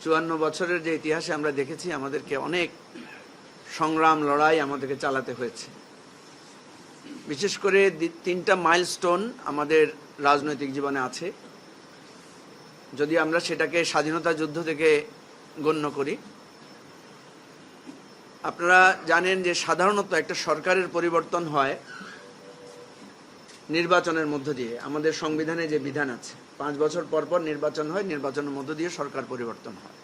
54 বছরের যে ইতিহাসে আমরা দেখেছি আমাদেরকে অনেক সংগ্রাম লড়াই আমাদেরকে চালাতে হয়েছে। বিশেষ করে 3টা মাইলস্টোন আমাদের রাজনৈতিক জীবনে আছে, যদি আমরা সেটাকে স্বাধীনতা যুদ্ধ থেকে গণ্য করি। আপনারা জানেন যে সাধারণত একটা সরকারের পরিবর্তন হয় নির্বাচনের মধ্য দিয়ে। আমাদের সংবিধানে যে বিধান আছে 5 বছর পর পর নির্বাচন হয়, নির্বাচনের মধ্য দিয়ে সরকার পরিবর্তন হয়।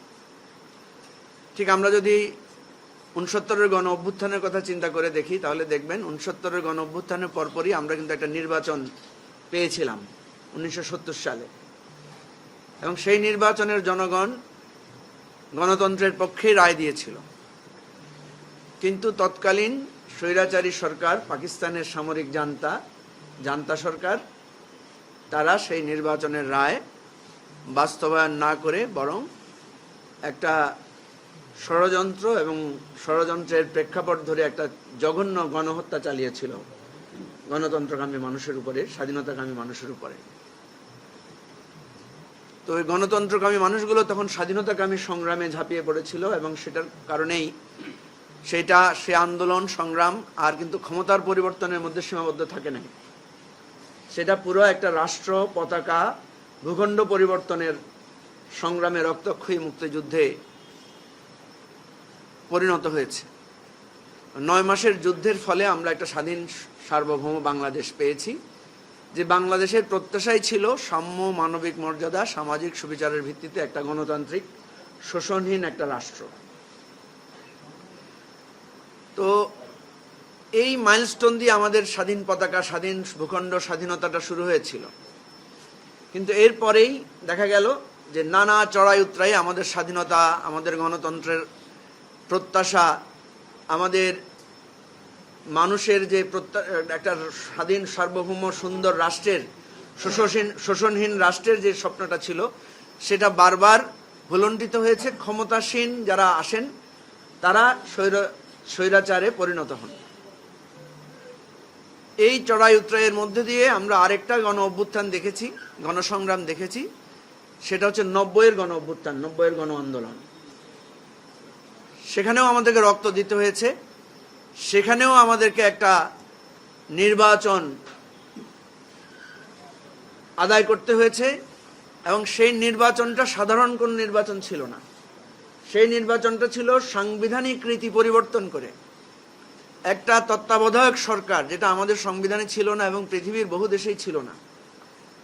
ঠিক আমরা যদি 69-এর গণ অভ্যুত্থানের কথা চিন্তা করে দেখি তাহলে দেখবেন 69-এর গণ অভ্যুত্থানের পরপরই আমরা কিন্তু একটা নির্বাচন পেয়েছিলাম 1970 সালে, এবং সেই নির্বাচনের জনগণ গণতন্ত্রের পক্ষে রায় দিয়েছিল। কিন্তু তৎকালীন স্বৈরাচারী সরকার, পাকিস্তানের সামরিক জান্তা সরকার, তারা সেই নির্বাচনের রায় বাস্তবায়ন না করে বরং একটা ষড়যন্ত্র এবং ষড়যন্ত্রের প্রেক্ষাপট ধরে একটা জঘন্য গণহত্যা চালিয়েছিল গণতন্ত্রকামী মানুষের উপরে, স্বাধীনতাকামী মানুষের উপরে। তো ওই গণতন্ত্রকামী মানুষগুলো তখন স্বাধীনতাকামী সংগ্রামে ঝাঁপিয়ে পড়েছিল, এবং সেটার কারণেই সে আন্দোলন সংগ্রাম আর কিন্তু ক্ষমতার পরিবর্তনের মধ্যে সীমাবদ্ধ থাকে নাই। সেটা পুরো একটা রাষ্ট্র, পতাকা, ভূখণ্ড পরিবর্তনের সংগ্রামে রক্তক্ষয়ী মুক্তিযুদ্ধে পরিণত হয়েছে। 9 মাসের যুদ্ধের ফলে আমরা একটা স্বাধীন সার্বভৌম বাংলাদেশ পেয়েছি, যে বাংলাদেশের প্রত্যাশাই ছিল সাম্য, মানবিক মর্যাদা, সামাজিক সুবিচারের ভিত্তিতে একটা গণতান্ত্রিক শোষণহীন একটা রাষ্ট্র। তো এই মাইলস্টোন দিয়ে আমাদের স্বাধীন পতাকা, স্বাধীন ভূখণ্ড, স্বাধীনতাটা শুরু হয়েছিল। কিন্তু এরপরেই দেখা গেল যে নানা চড়াই উতরাই আমাদের স্বাধীনতা, আমাদের গণতন্ত্রের প্রত্যাশা, আমাদের মানুষের যে একটা স্বাধীন সার্বভৌম সুন্দর রাষ্ট্রের, শোষণহীন রাষ্ট্রের যে স্বপ্নটা ছিল, সেটা বারবার ভুলণ্ঠিত হয়েছে। ক্ষমতাসীন যারা আসেন তারা স্বৈরাচারে পরিণত হন। এই চড়াই উতরাইয়ের মধ্যে দিয়ে আমরা আরেকটা গণ অভ্যুত্থান দেখেছি, গণসংগ্রাম দেখেছি, সেটা হচ্ছে 90-এর গণ অভ্যুত্থান, 90-এর গণ আন্দোলন। সেখানেও আমাদেরকে রক্ত দিতে হয়েছে, সেখানেও আমাদেরকে একটা নির্বাচন আদায় করতে হয়েছে, এবং সেই নির্বাচনটা সাধারণ কোনো নির্বাচন ছিল না। সেই নির্বাচনটা ছিল সাংবিধানিক রীতি পরিবর্তন করে একটা তত্ত্বাবধায়ক সরকার, যেটা আমাদের সংবিধানে ছিল না এবং পৃথিবীর বহু দেশেই ছিল না।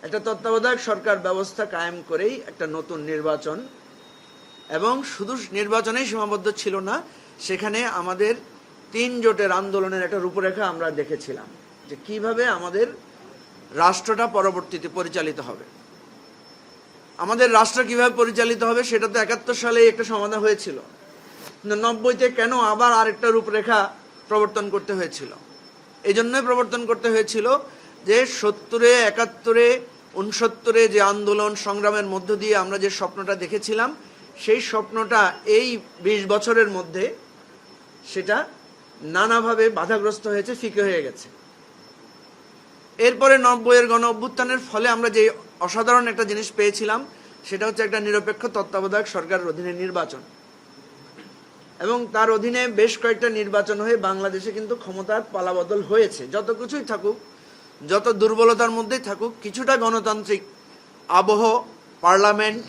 একটা তত্ত্বাবধায়ক সরকার ব্যবস্থা কায়েম করেই একটা নতুন নির্বাচন, এবং শুধু নির্বাচনেই সীমাবদ্ধ ছিল না, সেখানে আমাদের 3 জোটের আন্দোলনের একটা রূপরেখা আমরা দেখেছিলাম, যে কিভাবে আমাদের রাষ্ট্রটা পরবর্তীতে পরিচালিত হবে। আমাদের রাষ্ট্র কিভাবে পরিচালিত হবে সেটা তো 71 সালে একটা সমাধান হয়েছিল, 90-তে কেন আবার আরেকটা রূপরেখা প্রবর্তন করতে হয়েছিল? এই জন্যই প্রবর্তন করতে হয়েছিল যে 70-এ, 71-এ, 69-এ যে আন্দোলন সংগ্রামের মধ্য দিয়ে আমরা যে স্বপ্নটা দেখেছিলাম, সেই স্বপ্নটা এই 20 বছরের মধ্যে সেটা নানাভাবে বাধাগ্রস্ত হয়েছে, ফিকে হয়ে গেছে। এরপরে 90-এর গণ অভ্যুত্থানের ফলে আমরা যে অসাধারণ একটা জিনিস পেয়েছিলাম, সেটা হচ্ছে একটা নিরপেক্ষ তত্ত্বাবধায়ক সরকারের অধীনে নির্বাচন, এবং তার অধীনে বেশ কয়েকটা নির্বাচন হয়ে বাংলাদেশে কিন্তু ক্ষমতার পালাবদল হয়েছে। যত কিছুই থাকুক, যত দুর্বলতার মধ্যেই থাকুক, কিছুটা গণতান্ত্রিক আবহ, পার্লামেন্ট,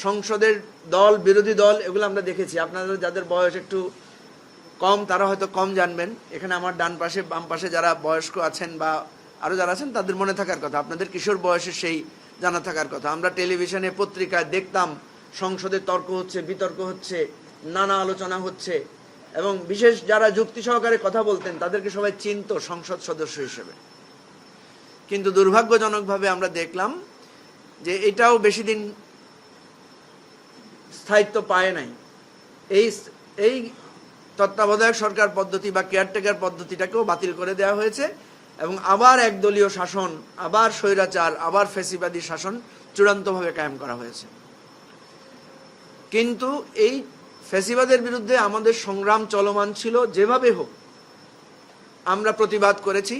সংসদের দল, বিরোধী দল, এগুলো আমরা দেখেছি। আপনাদের যাদের বয়স একটু কম তারা হয়তো কম জানবেন। এখানে আমার ডান পাশে, বাম পাশে যারা বয়স্ক আছেন বা আরও যারা আছেন তাদের মনে থাকার কথা, আপনাদের কিশোর বয়সে সেই জানা থাকার কথা। আমরা টেলিভিশনে, পত্রিকায় দেখতাম সংসদে তর্ক হচ্ছে, বিতর্ক হচ্ছে, নানা আলোচনা হচ্ছে, এবং বিশেষ যারা যুক্তি সহকারে কথা বলতেন তাদেরকে সবাই চিনত সংসদ সদস্য হিসেবে। কিন্তু দুর্ভাগ্যজনকভাবে আমরা দেখলাম যে এটাও বেশি দিন স্থায়িত্ব পায় নাই। এই তত্ত্বাবধায়ক সরকার পদ্ধতি বা কেয়ারটেকার পদ্ধতিটাকেও বাতিল করে দেওয়া হয়েছে, এবং আবার একদলীয় শাসন, আবার স্বৈরাচার, আবার ফ্যাসিবাদী শাসন চূড়ান্তভাবে কায়েম করা হয়েছে। কিন্তু এই ফ্যাসিবাদের বিরুদ্ধে আমাদের সংগ্রাম চলমান ছিল। যেভাবে হোক আমরা প্রতিবাদ করেছি,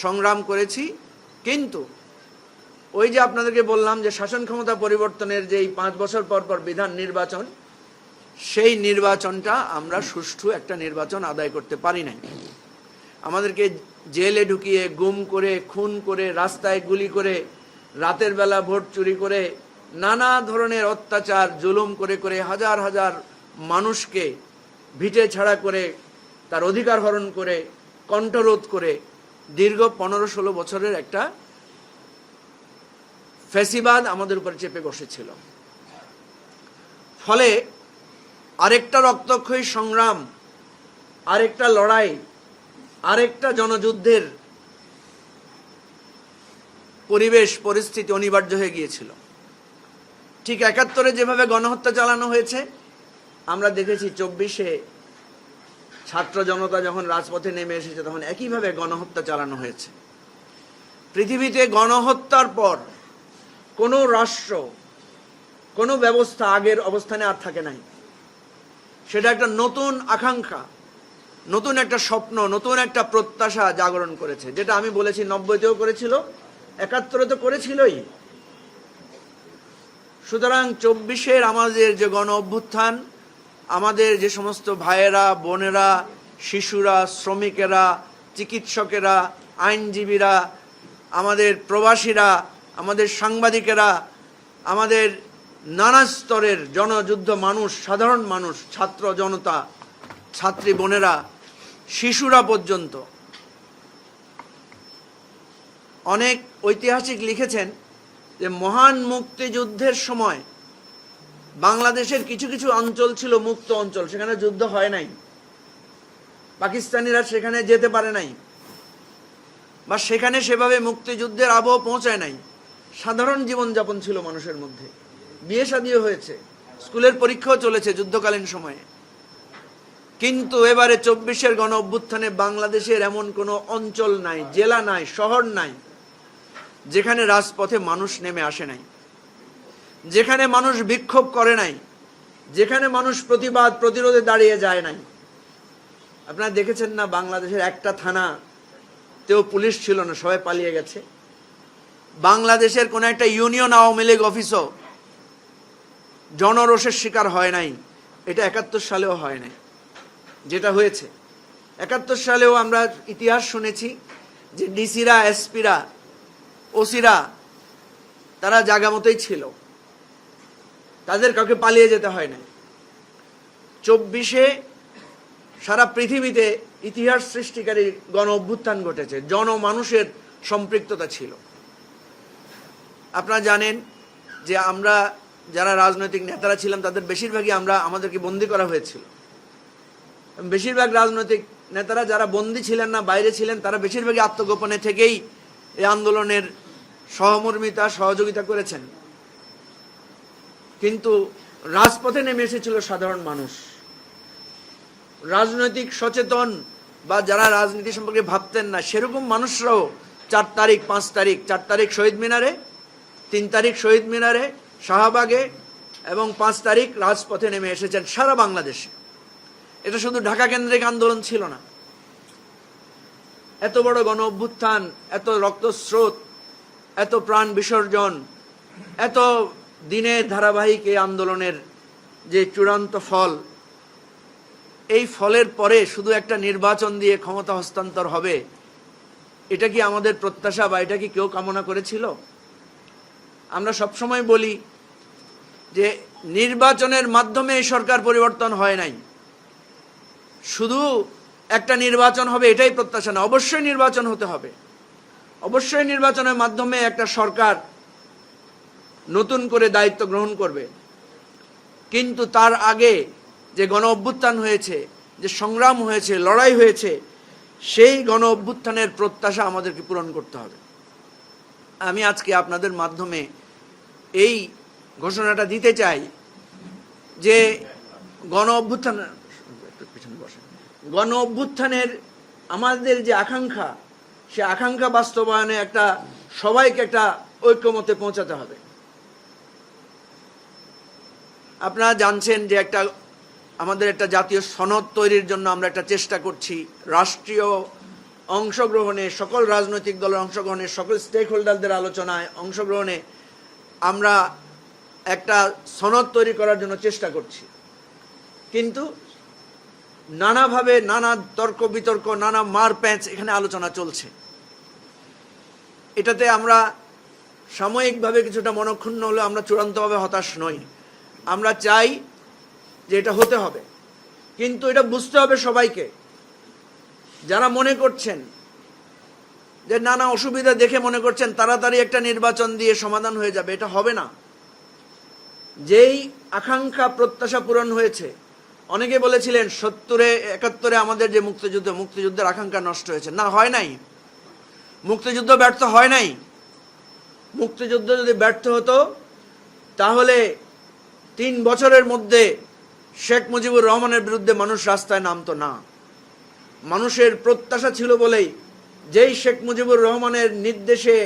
সংগ্রাম করেছি, কিন্তু ওই যে আপনাদেরকে বললাম যে শাসন ক্ষমতা পরিবর্তনের যে 5 বছর পর পর বিধান, নির্বাচন, সেই নির্বাচনটা আমরা সুষ্ঠু একটা নির্বাচন আদায় করতে পারি নাই। আমাদেরকে জেলে ঢুকিয়ে গুম করে, খুন করে, রাস্তায় গুলি করে, রাতের বেলা ভোট চুরি করে, নানা ধরনের অত্যাচার জুলুম করে করে হাজার হাজার মানুষকে ভিটে ছাড়া করে, তার অধিকার হরণ করে, কণ্ঠরোধ করে দীর্ঘ 15-16 বছরের একটা ফ্যাসিবাদ আমাদের উপর চেপে বসেছিল। ফলে আরেকটা রক্তক্ষয়ী সংগ্রাম, আরেকটা লড়াই, আরেকটা জনযুদ্ধের পরিবেশ পরিস্থিতি অনিবার্য হয়ে গিয়েছিল। ঠিক 71-এ যেভাবে গণহত্যা চালানো হয়েছে, আমরা দেখেছি 24-এ ছাত্র জনতা যখন রাজপথে নেমে এসেছে তখন একইভাবে গণহত্যা চালানো হয়েছে। পৃথিবীতে গণহত্যার পর কোনো রাষ্ট্র, কোনো ব্যবস্থা আগের অবস্থানে আর থাকে নাই। সেটা একটা নতুন আকাঙ্ক্ষা, নতুন একটা স্বপ্ন, নতুন একটা প্রত্যাশা জাগরণ করেছে। যেটা আমি বলেছি 90-তেও করেছিল, 71-এ তো করেছিলই। সুতরাং 24-এর আমাদের যে গণ অভ্যুত্থান, আমাদের যে সমস্ত ভাইয়েরা, বোনেরা, শিশুরা, শ্রমিকেরা, চিকিৎসকেরা, আইনজীবীরা, আমাদের প্রবাসীরা, আমাদের সাংবাদিকেরা, আমাদের নানা স্তরের জনযুদ্ধ মানুষ, সাধারণ মানুষ, ছাত্র জনতা, ছাত্রী বোনেরা, শিশুরা পর্যন্ত অনেক ঐতিহাসিক লিখেছেন যে মহান মুক্তিযুদ্ধের সময় বাংলাদেশের কিছু কিছু অঞ্চল ছিল মুক্ত অঞ্চল, সেখানে যুদ্ধ হয় নাই, পাকিস্তানিরা সেখানে যেতে পারে নাই, বা সেখানে সেভাবে মুক্তিযুদ্ধের আবহ পৌঁছায় নাই। সাধারণ জীবনযাপন ছিল মানুষের মধ্যে, বিয়ে শাদিও হয়েছে, স্কুলের পরীক্ষাও চলেছে যুদ্ধকালীন সময়ে। কিন্তু এবারে 24-এর গণ অভ্যুত্থানে বাংলাদেশের এমন কোনো অঞ্চল নাই, জেলা নাই, শহর নাই যেখানে রাজপথে মানুষ নেমে আসে নাই, যেখানে মানুষ বিক্ষোভ করে নাই, যেখানে মানুষ প্রতিবাদ প্রতিরোধে দাঁড়িয়ে যায় নাই। আপনারা দেখেছেন না, বাংলাদেশের একটা থানাতেও পুলিশ ছিল না, সবাই পালিয়ে গেছে। বাংলাদেশের কোন একটা ইউনিয়ন আওয়ামী লীগ অফিসও জনরোষের শিকার হয় নাই। এটা 71 সালেও হয় নাই। যেটা হয়েছে 71 সালেও আমরা ইতিহাস শুনেছি যে ডিসিরা, এসপিরা, ওসিরা তারা জায়গা মতোই ছিল, তাদের কাউকে পালিয়ে যেতে হয় না। 24-এ সারা পৃথিবীতে ইতিহাস সৃষ্টিকারী গণ অভ্যুত্থান ঘটেছে, জনমানুষের সম্পৃক্ততা ছিল। আপনারা জানেন যে আমরা যারা রাজনৈতিক নেতারা ছিলাম তাদের বেশিরভাগই আমাদেরকে বন্দী করা হয়েছিল। বেশিরভাগ রাজনৈতিক নেতারা যারা বন্দী ছিলেন না, বাইরে ছিলেন, তারা বেশিরভাগই আত্মগোপনে থেকেই এই আন্দোলনের সহমর্মিতা, সহযোগিতা করেছেন। কিন্তু রাজপথে নেমে এসেছিল সাধারণ মানুষ, রাজনৈতিক সচেতন বা যারা রাজনীতি সম্পর্কে ভাবতেন না সেরকম মানুষরাও 4 তারিখ, 5 তারিখ, 4 তারিখ শহীদ মিনারে, 3 তারিখ শহীদ মিনারে, শাহবাগে এবং 5 তারিখ রাজপথে নেমে এসেছেন সারা বাংলাদেশে। এটা শুধু ঢাকা কেন্দ্রিক আন্দোলন ছিল না। এত বড় গণ অভ্যুত্থান, এত রক্তস্রোত, এত প্রাণ বিসর্জন, এত দিনের ধারাবাহিক এই আন্দোলনের যে চূড়ান্ত ফল, এই ফলের পরে শুধু একটা নির্বাচন দিয়ে ক্ষমতা হস্তান্তর হবে, এটা কি আমাদের প্রত্যাশা বা এটা কি কেউ কামনা করেছিল? আমরা সবসময় বলি যে নির্বাচনের মাধ্যমে এই সরকার পরিবর্তন হয় নাই, শুধু একটা নির্বাচন হবে এটাই প্রত্যাশা না। অবশ্যই নির্বাচন হতে হবে, অবশ্যই নির্বাচনের মাধ্যমে একটা সরকার নতুন করে দায়িত্ব গ্রহণ করবে। কিন্তু তার আগে যে গণ অভ্যুত্থান হয়েছে, যে সংগ্রাম হয়েছে, লড়াই হয়েছে, সেই গণ অভ্যুত্থানের প্রত্যাশা আমাদেরকে পূরণ করতে হবে। আমি আজকে আপনাদের মাধ্যমে এই ঘোষণাটা দিতে চাই যে গণ অভ্যুত্থানের আমাদের যে আকাঙ্ক্ষা, সে আকাঙ্ক্ষা বাস্তবায়নে সবাইকে একটা ঐক্যমতে পৌঁছাতে হবে। আপনারা জানছেন যে আমাদের একটা জাতীয় সনদ তৈরির জন্য আমরা একটা চেষ্টা করছি। রাষ্ট্রীয় অংশগ্রহণে, সকল রাজনৈতিক দলের অংশগ্রহণে, সকল স্টেক হোল্ডারদের আলোচনায় অংশগ্রহণে আমরা একটা সনদ তৈরি করার জন্য চেষ্টা করছি। কিন্তু নানাভাবে নানা তর্ক বিতর্ক, নানা মার প্যাঁচ এখানে আলোচনা চলছে। এটাতে আমরা সাময়িকভাবে কিছুটা মনক্ষুণ্ণ হলেও আমরা চূড়ান্তভাবে হতাশ নই। আমরা চাই যে এটা হতে হবে, কিন্তু এটা বুঝতে হবে সবাইকে। যারা মনে করছেন যে নানা অসুবিধা দেখে মনে করছেন তাড়াতাড়ি একটা নির্বাচন দিয়ে সমাধান হয়ে যাবে, এটা হবে না। যেই আকাঙ্ক্ষা প্রত্যাশা পূরণ হয়েছে, অনেকে বলেছিলেন 70-71 আমাদের যে মুক্তিযুদ্ধের আকাঙ্ক্ষা নষ্ট হয়েছে। না, হয় নাই। মুক্তিযুদ্ধ ব্যর্থ হয় নাই। মুক্তিযুদ্ধ যদি ব্যর্থ হতো তাহলে 3 বছরের মধ্যে শেখ মুজিবুর রহমানের বিরুদ্ধে মানুষ রাস্তায় নামতো না। মানুষের প্রত্যাশা ছিল বলেই যেই শেখ মুজিবুর রহমানের নির্দেশে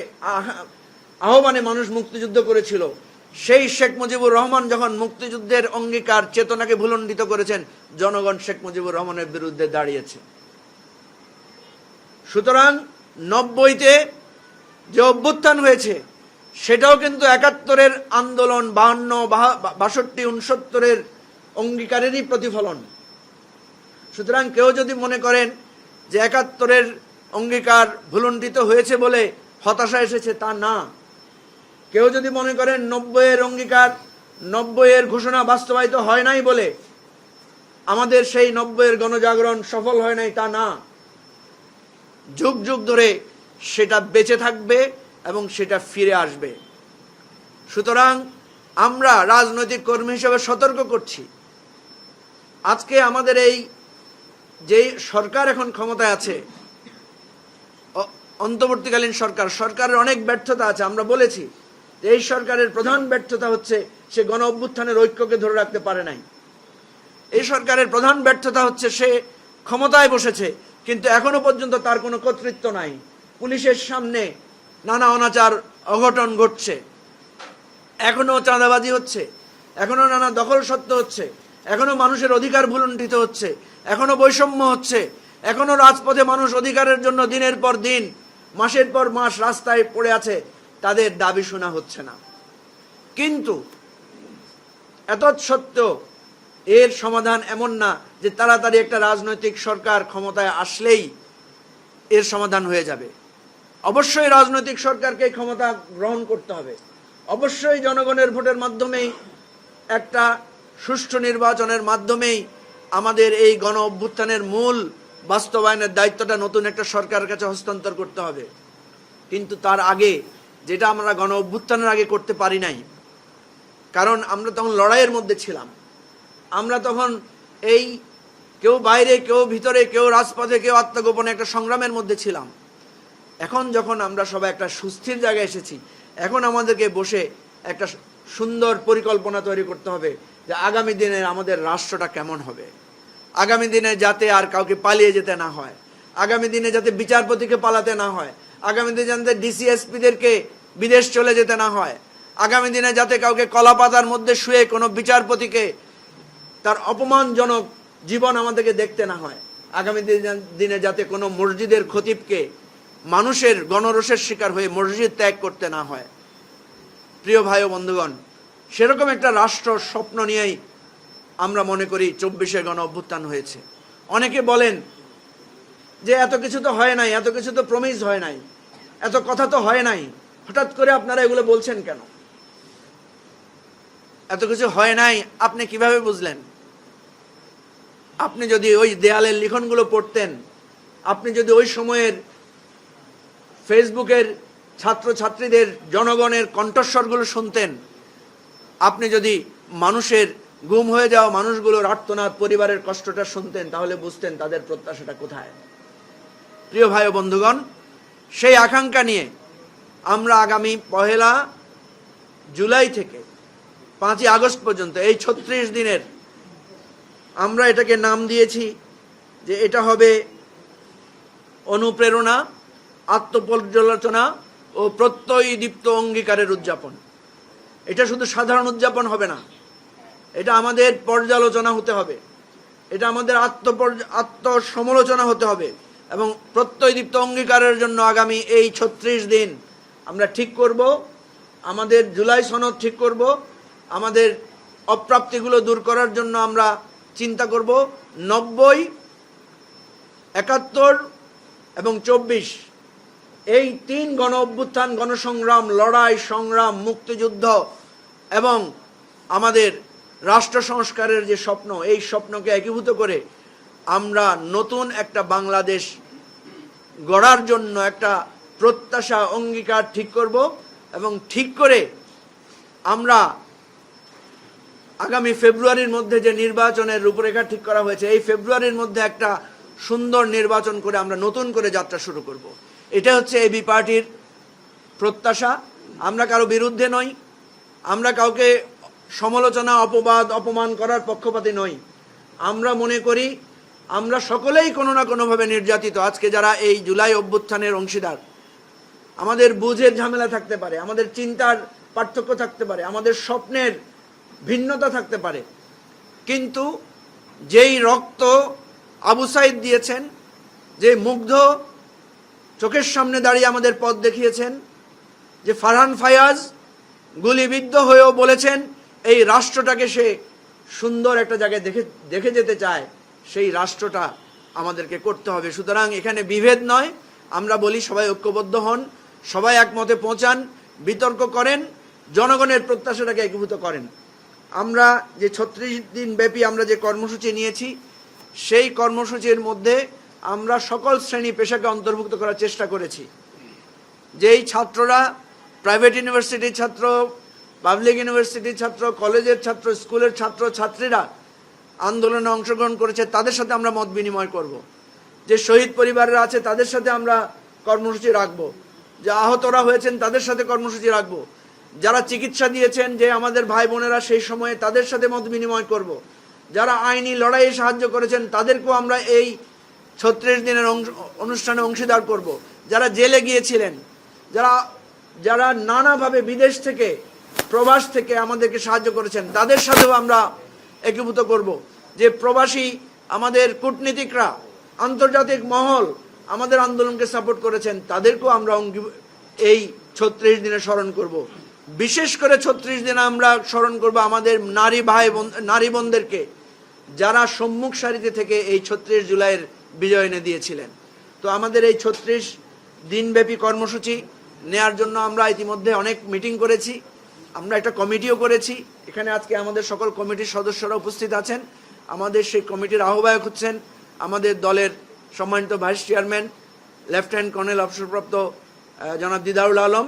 আহ্বানে মানুষ মুক্তিযুদ্ধ করেছিল, সেই শেখ মুজিবুর রহমান যখন মুক্তিযুদ্ধের অঙ্গীকার চেতনাকে ভুলণ্ডিত করেছেন, জনগণ শেখ মুজিবুর রহমানের বিরুদ্ধে দাঁড়িয়েছে। সুতরাং 90-তে যে অভ্যুত্থান হয়েছে সেটাও কিন্তু 71-এর আন্দোলন, 52, 62, 69-এর অঙ্গীকারেরই প্রতিফলন। সুতরাং কেউ যদি মনে করেন যে 71-এর অঙ্গীকার ভুলণ্ডিত হয়েছে বলে হতাশা এসেছে, তা না। কেউ যদি মনে করেন 90-এর অঙ্গীকার, 90-এর ঘোষণা বাস্তবায়িত হয় নাই বলে আমাদের সেই 90-এর গণজাগরণ সফল হয় নাই, তা না। যুগ যুগ ধরে সেটা বেঁচে থাকবে এবং সেটা ফিরে আসবে। সুতরাং আমরা রাজনৈতিক কর্মী হিসেবে সতর্ক করছি, আজকে আমাদের এই যে সরকার এখন ক্ষমতায় আছে, অন্তর্বর্তীকালীন সরকারের অনেক ব্যর্থতা আছে। আমরা বলেছি যে এই সরকারের প্রধান ব্যর্থতা হচ্ছে সে গণ অভ্যুত্থানের ঐক্যকে ধরে রাখতে পারে নাই। এই সরকারের প্রধান ব্যর্থতা হচ্ছে সে ক্ষমতায় বসেছে কিন্তু এখনো পর্যন্ত তার কোনো কর্তৃত্ব নাই। পুলিশের সামনে নানা অনাচার অঘটন ঘটছে, এখনো চাঁদাবাজি হচ্ছে, এখনো নানা দখল সত্ত্ব হচ্ছে, এখনো মানুষের অধিকার ভুলণ্ঠিত হচ্ছে, এখনো বৈষম্য হচ্ছে, এখনো রাজপথে মানুষ অধিকারের জন্য দিনের পর দিন, মাসের পর মাস রাস্তায় পড়ে আছে, তাদের দাবি শোনা হচ্ছে না। কিন্তু এত সত্ত্বেও এর সমাধান এমন না যে তাড়াতাড়ি একটা রাজনৈতিক সরকার ক্ষমতায় আসলেই এর সমাধান হয়ে যাবে। অবশ্যই রাজনৈতিক সরকারকে ক্ষমতা গ্রহণ করতে হবে, অবশ্যই জনগণের ভোটের মাধ্যমেই, একটা সুষ্ঠু নির্বাচনের মাধ্যমেই আমাদের এই গণ অভ্যুত্থানের মূল বাস্তবায়নের দায়িত্বটা নতুন একটা সরকারের কাছে হস্তান্তর করতে হবে। কিন্তু তার আগে, যেটা আমরা গণ অভ্যুত্থানের আগে করতে পারি নাই, কারণ আমরা তখন লড়াইয়ের মধ্যে ছিলাম, আমরা তখন এই কেউ বাইরে, কেউ ভিতরে, কেউ রাজপথে, কেউ আত্মগোপনে একটা সংগ্রামের মধ্যে ছিলাম। এখন যখন আমরা সবাই একটা সুস্থির জায়গায় এসেছি, এখন আমাদেরকে বসে একটা সুন্দর পরিকল্পনা তৈরি করতে হবে যে আগামী দিনে আমাদের রাষ্ট্রটা কেমন হবে, আগামী দিনে যাতে আর কাউকে পালিয়ে যেতে না হয়, আগামী দিনে যাতে বিচারপতিকে পালাতে না হয়, আগামী দিনে যাতে ডিসিএসপিদেরকে বিদেশ চলে যেতে না হয়, আগামী দিনে যাতে কাউকে কলাপাতার মধ্যে শুয়ে কোনো বিচারপতিকে তার অপমানজনক জীবন আমাদেরকে দেখতে না হয়, আগামী দিনে যাতে কোনো মসজিদের খতিবকে মানুষের গণরোষের শিকার হয়ে মসজিদ ত্যাগ করতে না হয়। প্রিয় ভাই ও বন্ধুগণ, সেরকম একটা রাষ্ট্র স্বপ্ন নিয়েই আমরা মনে করি 24-এ গণ অভ্যুত্থান হয়েছে। অনেকে বলেন যে এত কিছু তো হয় নাই, এত কিছু তো প্রমিস হয় নাই, এত কথা তো হয় নাই, হঠাৎ করে আপনারা এগুলো বলছেন কেন? এত কিছু হয় নাই আপনি কিভাবে বুঝলেন? আপনি যদি ওই দেয়ালের লিখনগুলো পড়তেন, আপনি যদি ওই সময়ের ফেসবুকের ছাত্রছাত্রীদের, জনগণের কণ্ঠস্বরগুলো শুনতেন, আপনি যদি মানুষের গুম হয়ে যাওয়া মানুষগুলোর আর্তনাদ, পরিবারের কষ্টটা শুনতেন, তাহলে বুঝতেন তাদের প্রত্যাশাটা কোথায়। প্রিয় ভাই ও বন্ধুগণ, সেই আকাঙ্ক্ষা নিয়ে আমরা আগামী 1 জুলাই থেকে 5 আগস্ট পর্যন্ত এই 36 দিনের আমরা এটাকে নাম দিয়েছি যে এটা হবে অনুপ্রেরণা, আত্মপর্যালোচনা ও প্রত্যয়দীপ্ত অঙ্গীকারের উদযাপন। এটা শুধু সাধারণ উদযাপন হবে না, এটা আমাদের পর্যালোচনা হতে হবে, এটা আমাদের আত্মসমালোচনা হতে হবে এবং প্রত্যয়দীপ্ত অঙ্গীকারের জন্য আগামী এই 36 দিন আমরা ঠিক করব, আমাদের জুলাই সনদ ঠিক করব, আমাদের অপ্রাপ্তিগুলো দূর করার জন্য আমরা চিন্তা করব 90, 71 এবং 24 এই 3 গণ অভ্যুত্থান, গণসংগ্রাম, লড়াই সংগ্রাম, মুক্তিযুদ্ধ এবং আমাদের রাষ্ট্র সংস্কারের যে স্বপ্ন, এই স্বপ্নকে একীভূত করে আমরা নতুন একটা বাংলাদেশ গড়ার জন্য একটা প্রত্যাশা, অঙ্গীকার ঠিক করব এবং ঠিক করে আমরা আগামী ফেব্রুয়ারির মধ্যে যে নির্বাচনের রূপরেখা ঠিক করা হয়েছে, এই ফেব্রুয়ারির মধ্যে একটা সুন্দর নির্বাচন করে আমরা নতুন করে যাত্রা শুরু করব। এটা হচ্ছে এবি পার্টির প্রত্যাশা। আমরা কারো বিরুদ্ধে নই, আমরা কাউকে সমালোচনা, অপবাদ, অপমান করার পক্ষপাতী নই। আমরা মনে করি আমরা সকলেই কোনো না কোনোভাবে নির্যাতিত। আজকে যারা এই জুলাই অভ্যুত্থানের অংশীদার, আমাদের বুঝের ঝামেলা থাকতে পারে, আমাদের চিন্তার পার্থক্য থাকতে পারে, আমাদের স্বপ্নের ভিন্নতা থাকতে পারে, কিন্তু যেই রক্ত আবু সাইদ দিয়েছেন, যে মুগ্ধ চোখের সামনে দাঁড়িয়ে আমাদের পথ দেখিয়েছেন, যে ফারহান ফায়াজ গুলিবিদ্ধ হয়েও বলেছেন এই রাষ্ট্রটাকে সে সুন্দর একটা জায়গায় দেখে যেতে চায়, সেই রাষ্ট্রটা আমাদেরকে করতে হবে। সুতরাং এখানে বিভেদ নয়, আমরা বলি সবাই ঐক্যবদ্ধ হন, সবাই একমতে পৌঁছান, বিতর্ক করেন, জনগণের প্রত্যাশাটাকে একীভূত করেন। আমরা যে 36 দিন ব্যাপী আমরা যে কর্মসূচি নিয়েছি, সেই কর্মসূচির মধ্যে আমরা সকল শ্রেণী পেশাকে অন্তর্ভুক্ত করার চেষ্টা করেছি। যেই ছাত্ররা প্রাইভেট ইউনিভার্সিটির ছাত্র, পাবলিক ইউনিভার্সিটির ছাত্র, কলেজের ছাত্র, স্কুলের ছাত্র ছাত্রীরা আন্দোলনে অংশগ্রহণ করেছে, তাদের সাথে আমরা মত বিনিময় করব। যে শহীদ পরিবারেরা আছে তাদের সাথে আমরা কর্মসূচি রাখব, যে আহতরা হয়েছেন তাদের সাথে কর্মসূচি রাখব, যারা চিকিৎসা দিয়েছেন যে আমাদের ভাই বোনেরা সেই সময়ে, তাদের সাথে মত বিনিময় করব, যারা আইনি লড়াইয়ে সাহায্য করেছেন তাদেরকেও আমরা এই 36 দিনের অনুষ্ঠানে অংশীদার করব, যারা জেলে গিয়েছিলেন, যারা নানাভাবে বিদেশ থেকে, প্রবাস থেকে আমাদেরকে সাহায্য করেছেন, তাদের সাথেও আমরা একীভূত করব। যে প্রবাসী আমাদের কূটনীতিকরা, আন্তর্জাতিক মহল আমাদের আন্দোলনকে সাপোর্ট করেছেন, তাদেরকেও আমরা এই 36 দিনে স্মরণ করব। বিশেষ করে 36 দিনে আমরা স্মরণ করব আমাদের নারী বোনদেরকে, যারা সম্মুখ সারিতে থেকে এই 36 জুলাইয়ের বিজয় এনে দিয়েছিলেন। তো আমাদের এই 36 দিনব্যাপী কর্মসূচি নেয়ার জন্য আমরা ইতিমধ্যে অনেক মিটিং করেছি, আমরা একটা কমিটিও করেছি। এখানে আজকে আমাদের সকল কমিটির সদস্যরা উপস্থিত আছেন। আমাদের সেই কমিটির আহ্বায়ক হচ্ছেন আমাদের দলের সম্মানিত ভাইস চেয়ারম্যান লেফটেন্যান্ট কর্নেল অবসরপ্রাপ্ত জনাব দিদারুল আলম।